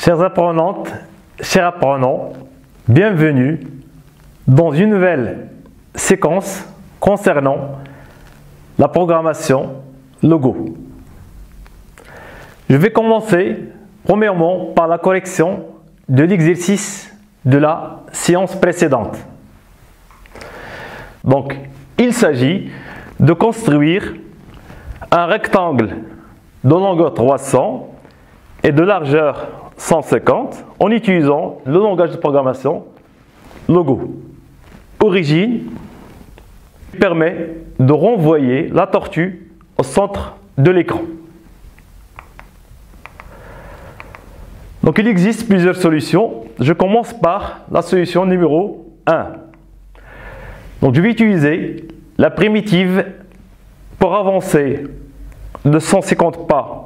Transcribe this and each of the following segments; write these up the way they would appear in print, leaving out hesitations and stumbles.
Chères apprenantes, chers apprenants, bienvenue dans une nouvelle séquence concernant la programmation Logo. Je vais commencer premièrement par la correction de l'exercice de la séance précédente. Donc, il s'agit de construire un rectangle de longueur 300 et de largeur 150 en utilisant le langage de programmation Logo. Origine permet de renvoyer la tortue au centre de l'écran. Donc il existe plusieurs solutions. Je commence par la solution numéro 1. Donc je vais utiliser la primitive pour avancer de 150 pas.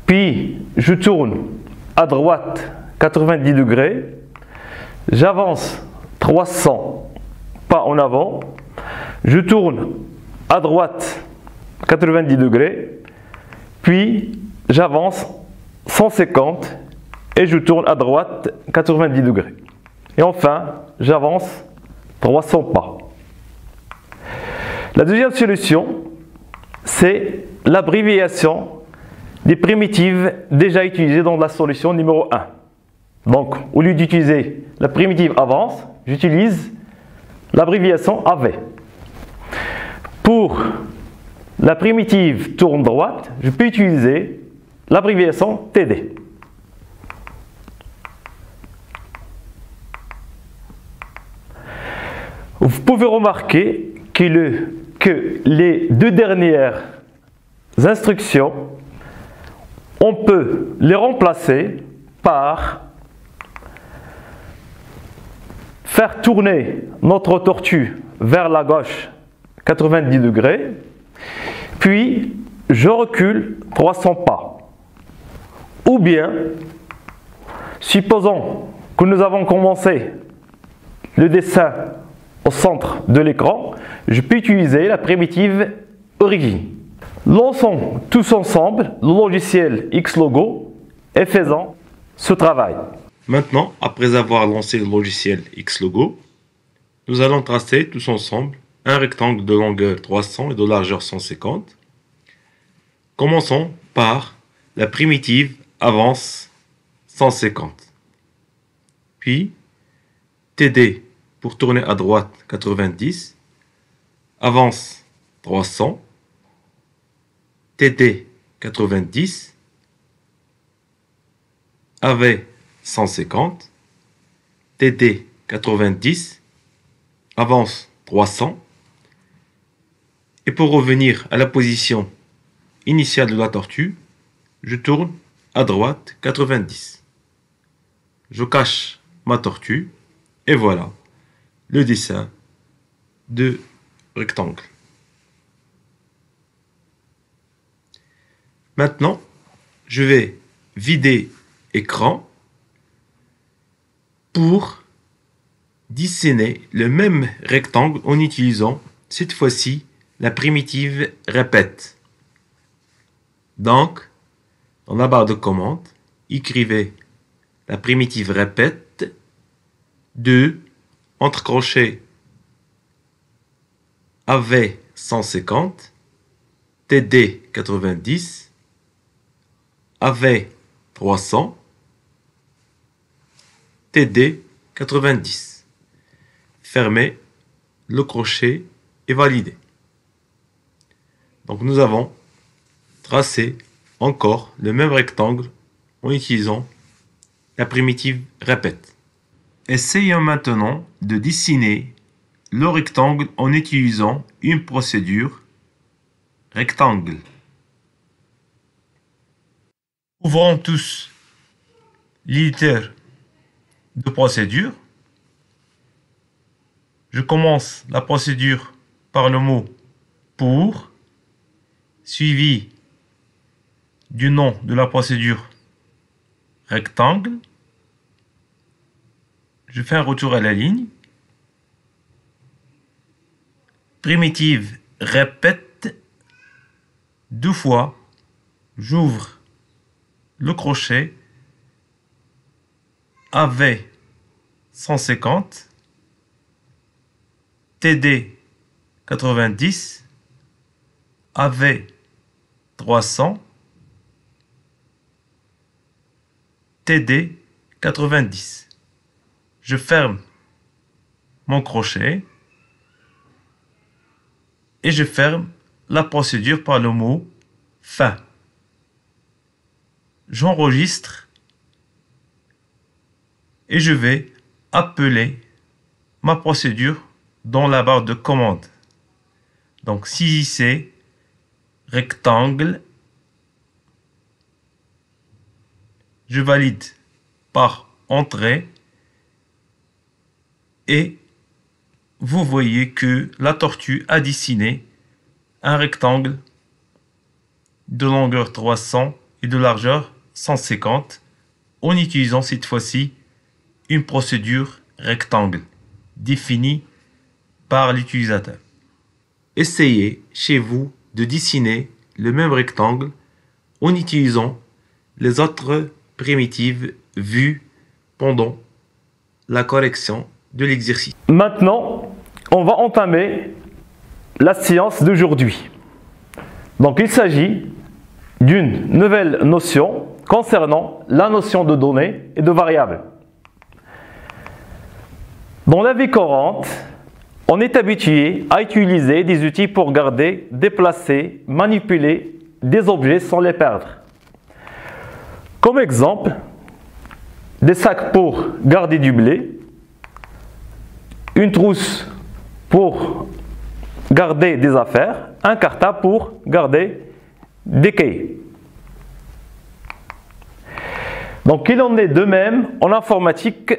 Puis je tourne à droite 90 degrés. J'avance 300 pas en avant. Je tourne à droite 90 degrés. Puis j'avance 150 et je tourne à droite 90 degrés. Et enfin, j'avance 300 pas. La deuxième solution, c'est l'abréviation des primitives déjà utilisées dans la solution numéro 1. Donc, au lieu d'utiliser la primitive avance, j'utilise l'abréviation AV. Pour la primitive tourne droite, je peux utiliser l'abréviation TD. Vous pouvez remarquer que les deux dernières instructions, on peut les remplacer par faire tourner notre tortue vers la gauche 90 degrés, puis je recule 300 pas. Ou bien, supposons que nous avons commencé le dessin au centre de l'écran, je peux utiliser la primitive origine. Lançons tous ensemble le logiciel Xlogo et faisons ce travail. Maintenant, après avoir lancé le logiciel Xlogo, nous allons tracer tous ensemble un rectangle de longueur 300 et de largeur 150. Commençons par la primitive avance 150. Puis, TD pour tourner à droite 90, avance 300, TD 90, AV 150, TD 90, avance 300. Et pour revenir à la position initiale de la tortue, je tourne à droite 90. Je cache ma tortue et voilà le dessin de rectangle. Maintenant, je vais vider écran pour dessiner le même rectangle en utilisant cette fois-ci la primitive répète. Donc, dans la barre de commande, écrivez la primitive répète 2 entre crochets AV 150, TD 90, AV 300, TD 90. Fermez le crochet et validez. Donc nous avons tracé encore le même rectangle en utilisant la primitive répète. Essayons maintenant de dessiner le rectangle en utilisant une procédure rectangle. Ouvrons tous l'éditeur de procédure. Je commence la procédure par le mot pour, suivi du nom de la procédure rectangle. Je fais un retour à la ligne. Primitive répète 2 fois. J'ouvre le crochet AV 150, TD 90, AV 300, TD 90. Je ferme mon crochet et je ferme la procédure par le mot fin. J'enregistre et je vais appeler ma procédure dans la barre de commande. Donc saisissez rectangle, je valide par entrée et vous voyez que la tortue a dessiné un rectangle de longueur 300 et de largeur 150 en utilisant cette fois-ci une procédure rectangle définie par l'utilisateur. Essayez chez vous de dessiner le même rectangle en utilisant les autres primitives vues pendant la correction de l'exercice. Maintenant, on va entamer la séance d'aujourd'hui. Donc, il s'agit d'une nouvelle notion concernant la notion de données et de variables. Dans la vie courante, on est habitué à utiliser des outils pour garder, déplacer, manipuler des objets sans les perdre. Comme exemple, des sacs pour garder du blé, une trousse pour garder des affaires, un cartable pour garder des cahiers. Donc il en est de même en informatique.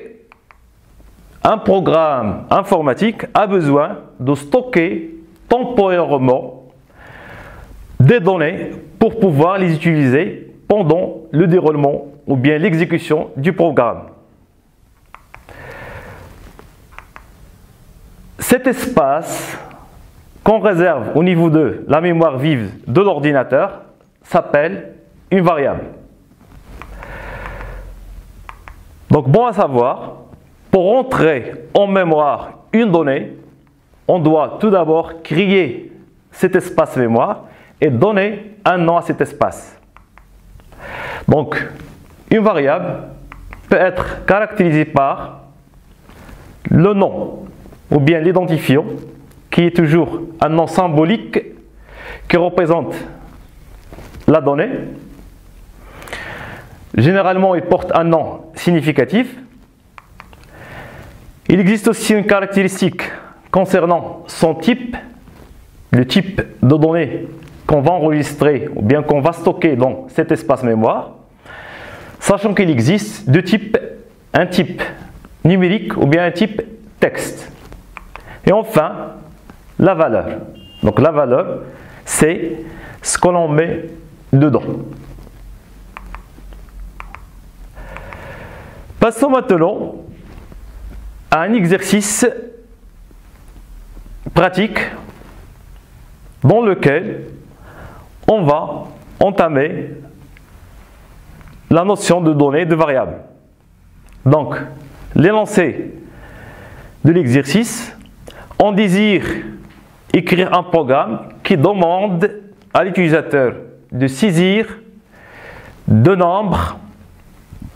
Un programme informatique a besoin de stocker temporairement des données pour pouvoir les utiliser pendant le déroulement ou bien l'exécution du programme. Cet espace qu'on réserve au niveau de la mémoire vive de l'ordinateur s'appelle une variable. Donc bon à savoir, pour entrer en mémoire une donnée, on doit tout d'abord créer cet espace mémoire et donner un nom à cet espace. Donc, une variable peut être caractérisée par le nom ou bien l'identifiant, qui est toujours un nom symbolique qui représente la donnée. Généralement, il porte un nom significatif. Il existe aussi une caractéristique concernant son type, le type de données qu'on va enregistrer ou bien qu'on va stocker dans cet espace mémoire, sachant qu'il existe deux types, un type numérique ou bien un type texte. Et enfin, la valeur. Donc la valeur, c'est ce que l'on met dedans. Passons maintenant à un exercice pratique dans lequel on va entamer la notion de données de variables. Donc, l'énoncé de l'exercice, on désire écrire un programme qui demande à l'utilisateur de saisir deux nombres,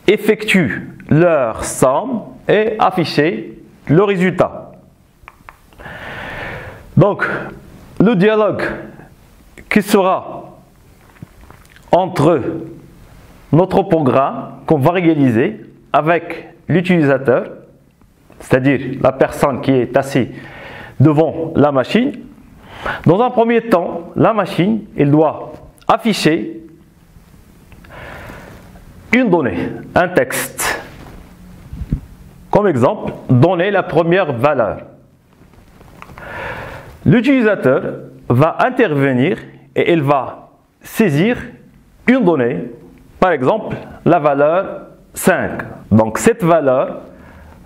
effectue leur somme et afficher le résultat. Donc, le dialogue qui sera entre notre programme qu'on va réaliser avec l'utilisateur, c'est-à-dire la personne qui est assise devant la machine. Dans un premier temps, la machine, elle doit afficher une donnée, un texte. Comme exemple, donner la première valeur. L'utilisateur va intervenir et il va saisir une donnée, par exemple la valeur 5. Donc cette valeur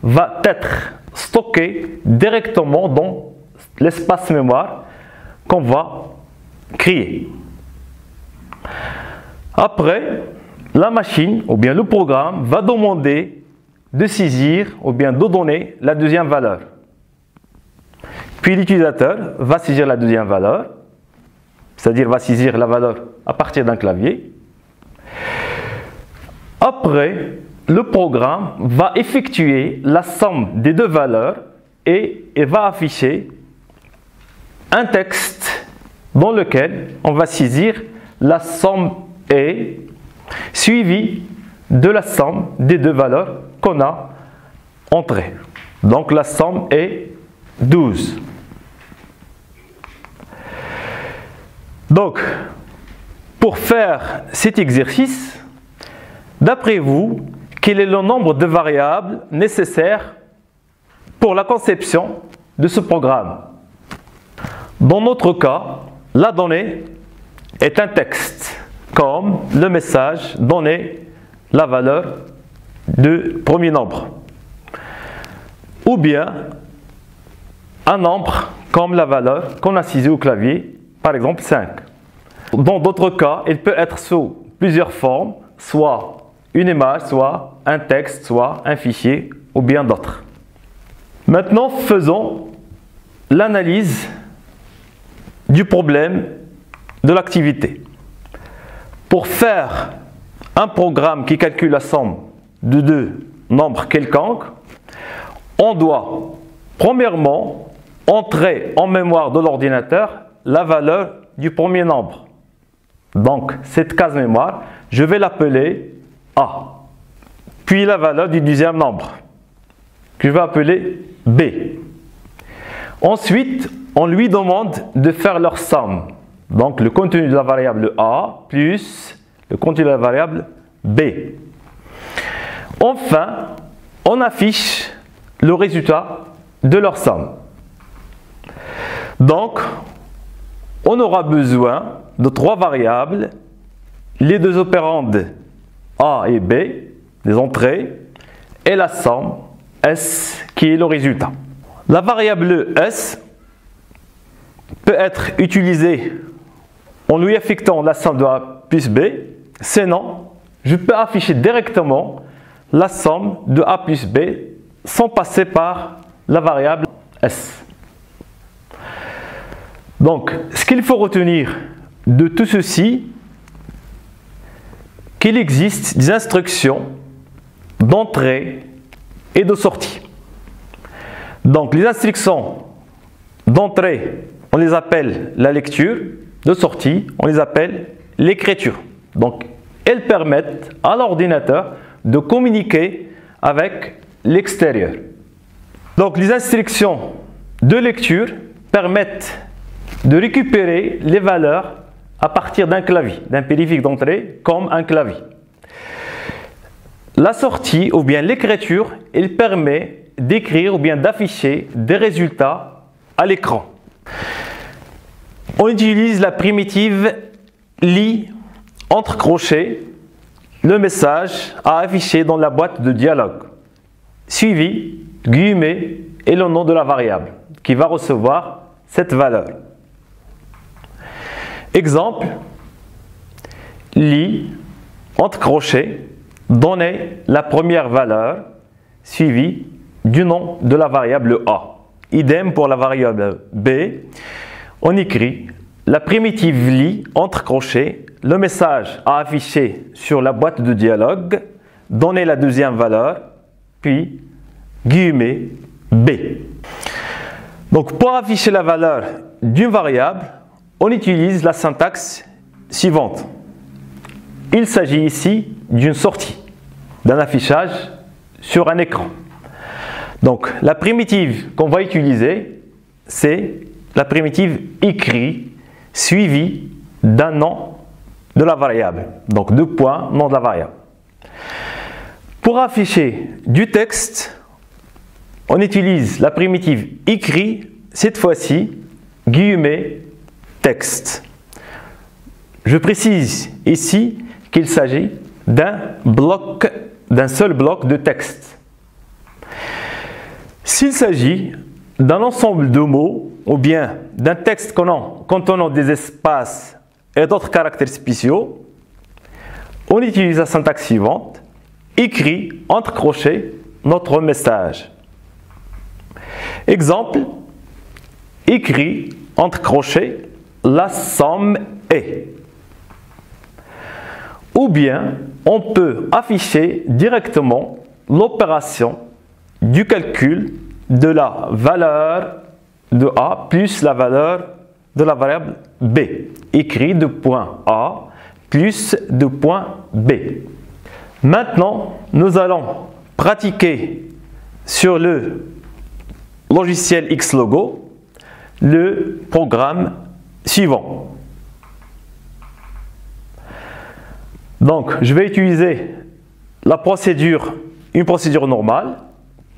va être stockée directement dans l'espace mémoire qu'on va créer. Après, la machine ou bien le programme va demander de saisir ou bien de donner la deuxième valeur. Puis l'utilisateur va saisir la deuxième valeur, c'est-à-dire va saisir la valeur à partir d'un clavier. Après, le programme va effectuer la somme des deux valeurs et va afficher un texte dans lequel on va saisir la somme E suivie de la somme des deux valeurs qu'on a entrées. Donc la somme est 12. Donc, pour faire cet exercice, d'après vous, quel est le nombre de variables nécessaires pour la conception de ce programme? Dans notre cas, la donnée est un texte, comme le message donner la valeur du premier nombre. Ou bien un nombre comme la valeur qu'on a saisie au clavier, par exemple 5. Dans d'autres cas, il peut être sous plusieurs formes, soit une image, soit un texte, soit un fichier, ou bien d'autres. Maintenant, faisons l'analyse du problème de l'activité. Pour faire un programme qui calcule la somme de deux nombres quelconques, on doit premièrement entrer en mémoire de l'ordinateur la valeur du premier nombre. Donc, cette case mémoire, je vais l'appeler A. Puis la valeur du deuxième nombre, que je vais appeler B. Ensuite, on lui demande de faire leur somme. Donc, le contenu de la variable A plus le contenu de la variable B. Enfin, on affiche le résultat de leur somme. Donc, on aura besoin de trois variables, les deux opérandes A et B, les entrées, et la somme S qui est le résultat. La variable S peut être utilisée en lui affectant la somme de A plus B, sinon je peux afficher directement la somme de A plus B sans passer par la variable S. Donc, ce qu'il faut retenir de tout ceci, qu'il existe des instructions d'entrée et de sortie. Donc, les instructions d'entrée, on les appelle la lecture, de sortie, on les appelle l'écriture. Donc, elles permettent à l'ordinateur de communiquer avec l'extérieur. Donc, les instructions de lecture permettent de récupérer les valeurs à partir d'un clavier, d'un périphérique d'entrée comme un clavier. La sortie ou bien l'écriture, elle permet d'écrire ou bien d'afficher des résultats à l'écran. On utilise la primitive lit entre crochets le message à afficher dans la boîte de dialogue, suivi de guillemets et le nom de la variable qui va recevoir cette valeur. Exemple, lit entre crochets, donner la première valeur suivie du nom de la variable A. Idem pour la variable B, on écrit la primitive lit entre crochets, le message à afficher sur la boîte de dialogue, donner la deuxième valeur, puis guillemets B. Donc pour afficher la valeur d'une variable, on utilise la syntaxe suivante. Il s'agit ici d'une sortie, d'un affichage sur un écran. Donc la primitive qu'on va utiliser, c'est la primitive écrit suivie d'un nom de la variable. Donc deux points, nom de la variable. Pour afficher du texte, on utilise la primitive écrit, cette fois-ci, guillemets, texte. Je précise ici qu'il s'agit d'un seul bloc de texte. S'il s'agit d'un ensemble de mots ou bien d'un texte contenant des espaces et d'autres caractères spéciaux, on utilise la syntaxe suivante, écrit entre crochets, notre message. Exemple, écrit entre crochets, la somme est. Ou bien, on peut afficher directement l'opération du calcul de la valeur de A plus la valeur de la variable B. Écrit de point A plus de point B. Maintenant, nous allons pratiquer sur le logiciel Xlogo le programme suivant. Donc, je vais utiliser une procédure normale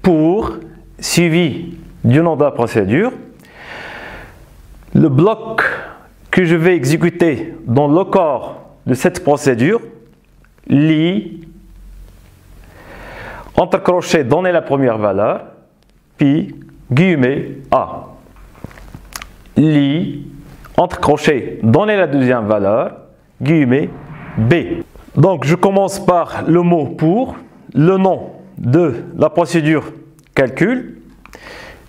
pour suivi du nom de la procédure. Le bloc que je vais exécuter dans le corps de cette procédure, lit, entre crochets, donner la première valeur, puis guillemets A. Lit, entre crochets, donner la deuxième valeur, guillemets B. Donc je commence par le mot pour, le nom de la procédure calcul,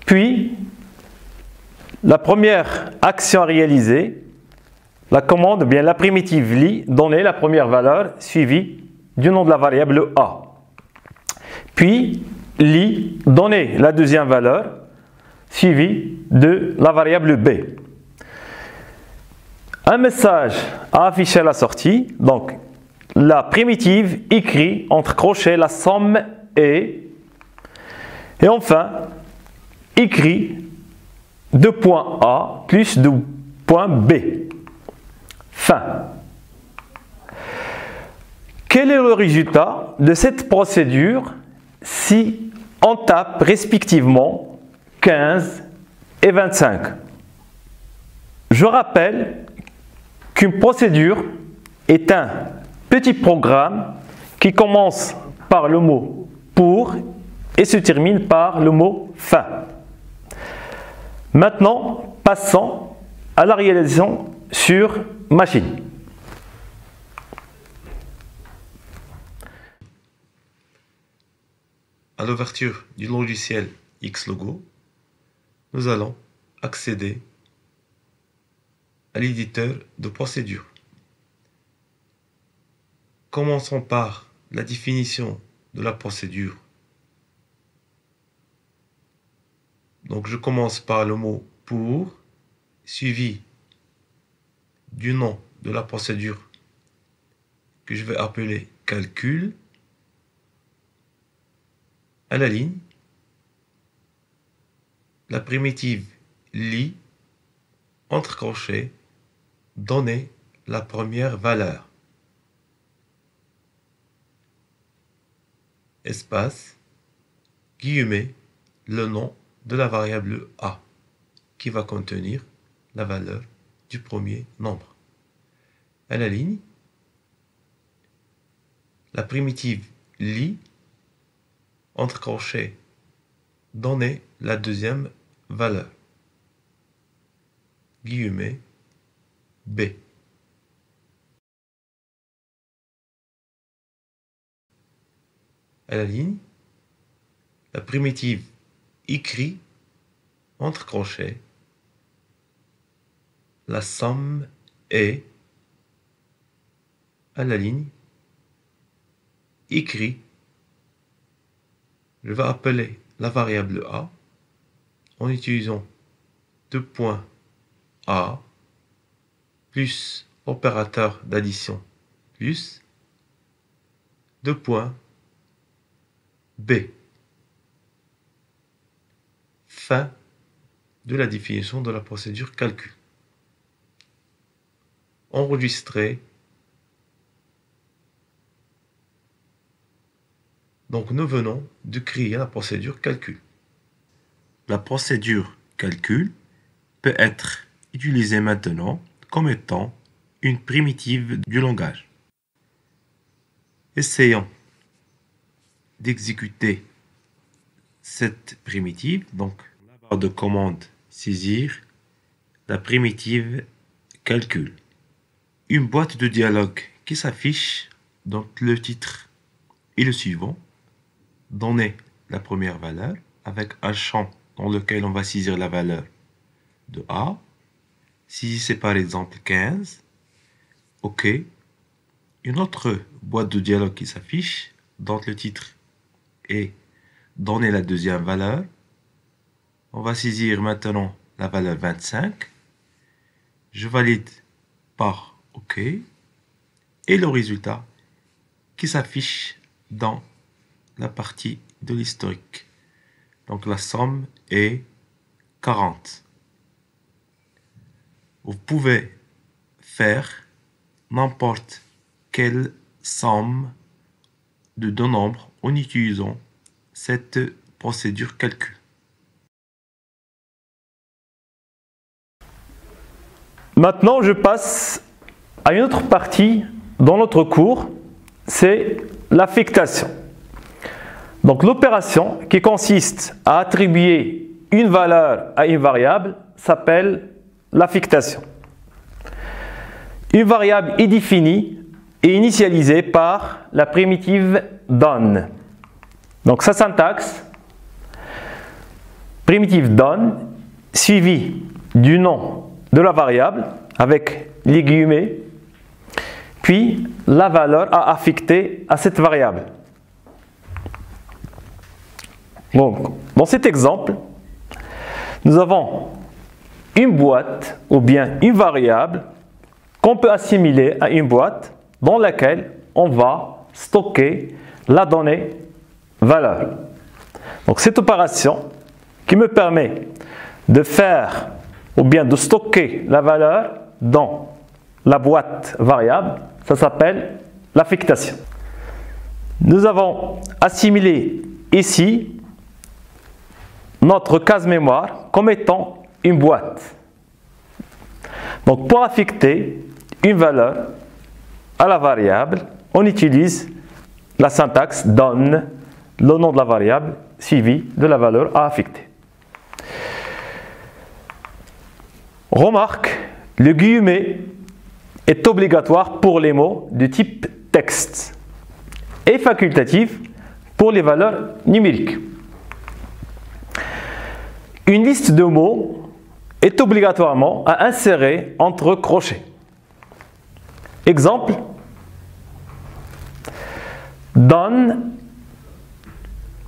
puis la première action à réaliser, la commande, bien la primitive lit, donner la première valeur suivie du nom de la variable A. Puis lit, donner la deuxième valeur suivie de la variable B. Un message à afficher à la sortie, donc la primitive écrit entre crochets la somme est, et enfin écrit de point A plus de point B. Fin. Quel est le résultat de cette procédure si on tape respectivement 15 et 25? Je rappelle qu'une procédure est un petit programme qui commence par le mot pour et se termine par le mot fin. Maintenant, passons à la réalisation sur machine. À l'ouverture du logiciel Xlogo, nous allons accéder à l'éditeur de procédure. Commençons par la définition de la procédure. Donc je commence par le mot pour, suivi du nom de la procédure que je vais appeler calcul. À la ligne, la primitive lit, entre crochets, donner la première valeur. Espace, guillemets, le nom de la variable A, qui va contenir la valeur du premier nombre. À la ligne, la primitive lit, entre crochets, donner la deuxième valeur. Guillemets, B. À la ligne, la primitive écrit, entre crochets, la somme est, à la ligne, écrit, je vais appeler la variable A en utilisant deux points A plus opérateur d'addition plus deux points B. Fin de la définition de la procédure calcul. Enregistrer. Donc nous venons de créer la procédure calcul. La procédure calcul peut être utilisée maintenant comme étant une primitive du langage. Essayons d'exécuter cette primitive. Donc, la barre de commande saisir la primitive calcul. Une boîte de dialogue qui s'affiche, donc le titre et le suivant. Donner la première valeur avec un champ dans lequel on va saisir la valeur de A. Si c'est par exemple 15, OK. Une autre boîte de dialogue qui s'affiche, dont le titre est donner la deuxième valeur. On va saisir maintenant la valeur 25. Je valide par OK. Et le résultat qui s'affiche dans la partie de l'historique. Donc la somme est 40. Vous pouvez faire n'importe quelle somme de deux nombres en utilisant cette procédure calcul. Maintenant, je passe à une autre partie dans notre cours, c'est l'affectation. Donc l'opération qui consiste à attribuer une valeur à une variable s'appelle l'affectation. Une variable est définie et initialisée par la primitive done. Donc sa syntaxe, primitive done, suivie du nom de la variable avec les guillemets, puis la valeur à affecter à cette variable. Donc, dans cet exemple, nous avons une boîte ou bien une variable qu'on peut assimiler à une boîte dans laquelle on va stocker la donnée valeur. Donc cette opération qui me permet de faire ou bien de stocker la valeur dans la boîte variable, ça s'appelle l'affectation. Nous avons assimilé ici notre case mémoire comme étant une boîte. Donc pour affecter une valeur à la variable, on utilise la syntaxe donne, le nom de la variable suivi de la valeur à affecter. Remarque, le guillemet est obligatoire pour les mots de type texte et facultatif pour les valeurs numériques. Une liste de mots est obligatoirement à insérer entre crochets. Exemple, donne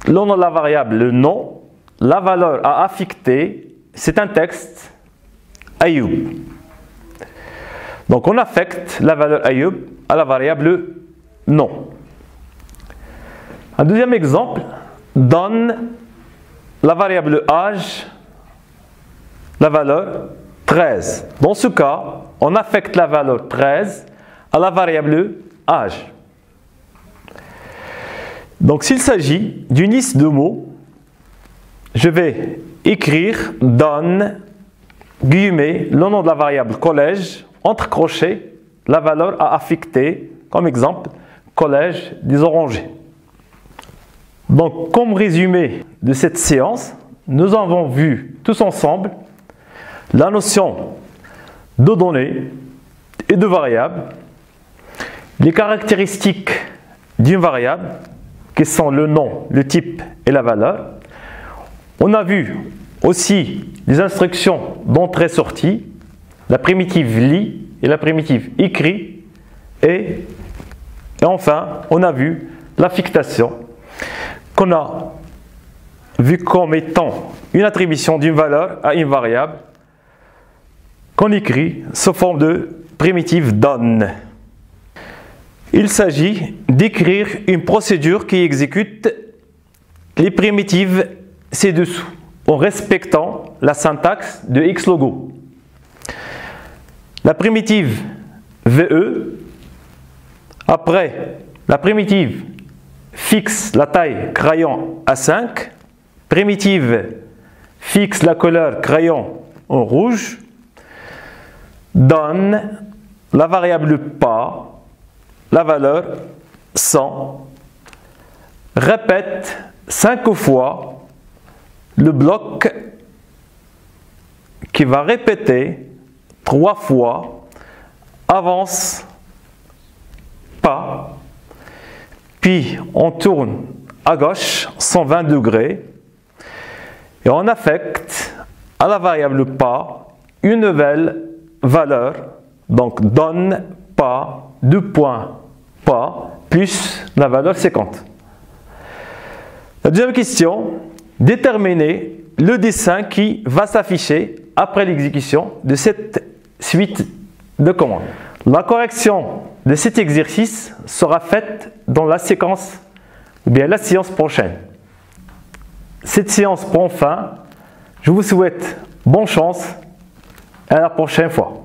le nom de la variable, le nom, la valeur à affecter, c'est un texte, Ayoub. Donc on affecte la valeur Ayoub à la variable nom. Un deuxième exemple, donne la variable âge, la valeur 13. Dans ce cas, on affecte la valeur 13 à la variable âge. Donc s'il s'agit d'une liste de mots, je vais écrire donne, guillemets, le nom de la variable collège, entre crochets, la valeur à affecter, comme exemple, collège des Orangers. Donc, comme résumé de cette séance, nous avons vu tous ensemble la notion de données et de variables, les caractéristiques d'une variable, qui sont le nom, le type et la valeur. On a vu aussi les instructions d'entrée-sortie, la primitive lit et la primitive écrit, et enfin, on a vu l'affectation qu'on a vu comme étant une attribution d'une valeur à une variable qu'on écrit sous forme de primitive donne. Il s'agit d'écrire une procédure qui exécute les primitives ci-dessous en respectant la syntaxe de Xlogo. La primitive VE, après la primitive fixe la taille crayon à 5, primitive fixe la couleur crayon en rouge, donne la variable pas, la valeur 100, répète 5 fois le bloc qui va répéter 3 fois, avance pas, puis on tourne à gauche 120 degrés et on affecte à la variable pas une nouvelle valeur, donc donne pas, 2 points pas, plus la valeur 50. La deuxième question, déterminer le dessin qui va s'afficher après l'exécution de cette suite de commandes. La correction de cet exercice sera faite dans la séquence ou bien la séance prochaine. Cette séance prend fin. Je vous souhaite bonne chance et à la prochaine fois.